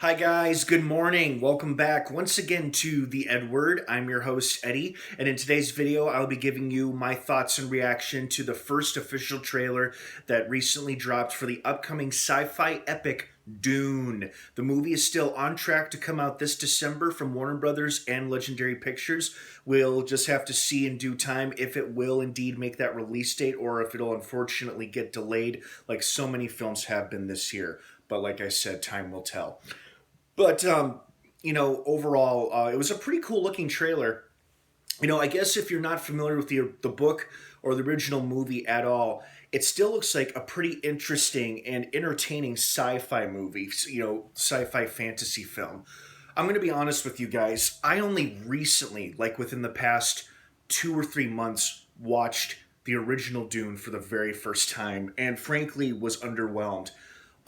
Hi guys, good morning. Welcome back once again to the EdWord. I'm your host Eddie, and in today's video I'll be giving you my thoughts and reaction to the first official trailer that recently dropped for the upcoming sci-fi epic Dune. The movie is still on track to come out this December from Warner Brothers and Legendary Pictures. We'll just have to see in due time if it will indeed make that release date or if it'll unfortunately get delayed like so many films have been this year. But like I said, time will tell. But overall, it was a pretty cool looking trailer. I guess if you're not familiar with the book or the original movie at all, it still looks like a pretty interesting and entertaining sci-fi movie. Sci-fi fantasy film. I'm going to be honest with you guys. I only recently, like within the past 2 or 3 months, watched the original Dune for the very first time, and frankly was underwhelmed.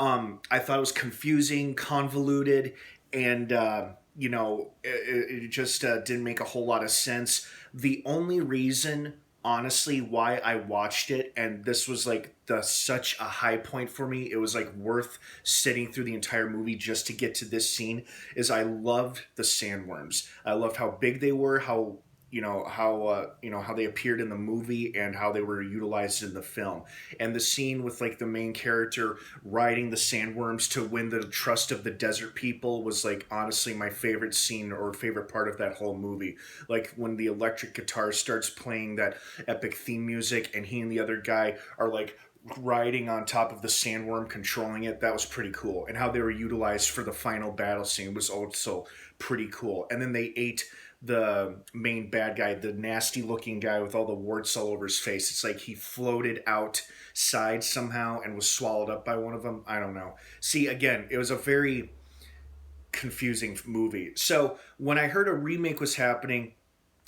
I thought it was confusing, convoluted, and it just didn't make a whole lot of sense. The only reason, honestly, why I watched it, and this was like such a high point for me, it was like worth sitting through the entire movie just to get to this scene, is I loved the sandworms. I loved how big they were, how they appeared in the movie and how they were utilized in the film, and the scene with like the main character riding the sandworms to win the trust of the desert people was like honestly my favorite scene or favorite part of that whole movie. Like when the electric guitar starts playing that epic theme music and he and the other guy are like riding on top of the sandworm controlling it, that was pretty cool. And how they were utilized for the final battle scene was also pretty cool. And then they ate the main bad guy, the nasty looking guy with all the warts all over his face. It's like he floated outside somehow and was swallowed up by one of them. I don't know. See, again, it was a very confusing movie. So when I heard a remake was happening,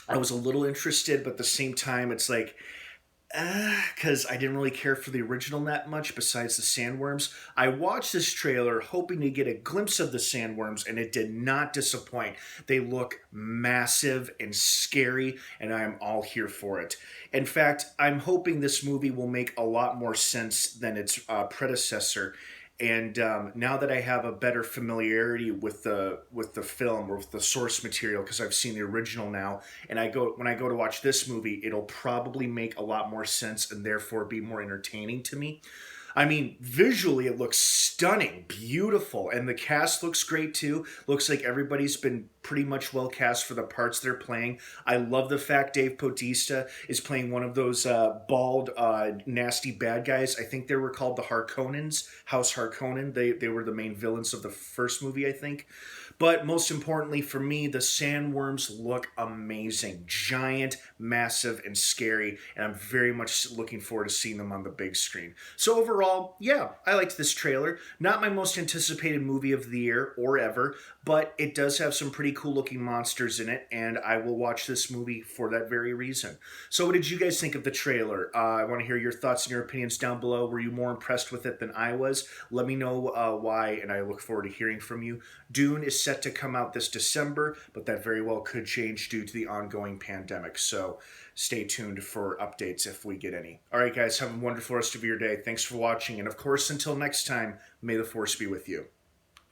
I was a little interested, but at the same time, it's like, because I didn't really care for the original that much besides the sandworms. I watched this trailer hoping to get a glimpse of the sandworms, and it did not disappoint. They look massive and scary, and I am all here for it. In fact, I'm hoping this movie will make a lot more sense than its predecessor. And now that I have a better familiarity with the film or with the source material, because I've seen the original now, and when I go to watch this movie, it'll probably make a lot more sense and therefore be more entertaining to me. I mean, visually it looks stunning, beautiful, and the cast looks great too. Looks like everybody's been pretty much well cast for the parts they're playing. I love the fact Dave Bautista is playing one of those bald, nasty bad guys. I think they were called the Harkonnens, House Harkonnen. They were the main villains of the first movie, I think. But most importantly for me, the sandworms look amazing. Giant, massive, and scary, and I'm very much looking forward to seeing them on the big screen. So overall, yeah, I liked this trailer. Not my most anticipated movie of the year or ever, but it does have some pretty cool looking monsters in it, and I will watch this movie for that very reason. So what did you guys think of the trailer? I want to hear your thoughts and your opinions down below. Were you more impressed with it than I was? Let me know why, and I look forward to hearing from you. Dune is set to come out this December, but that very well could change due to the ongoing pandemic. So stay tuned for updates if we get any. All right, guys, have a wonderful rest of your day. Thanks for watching, and of course, until next time, may the Force be with you.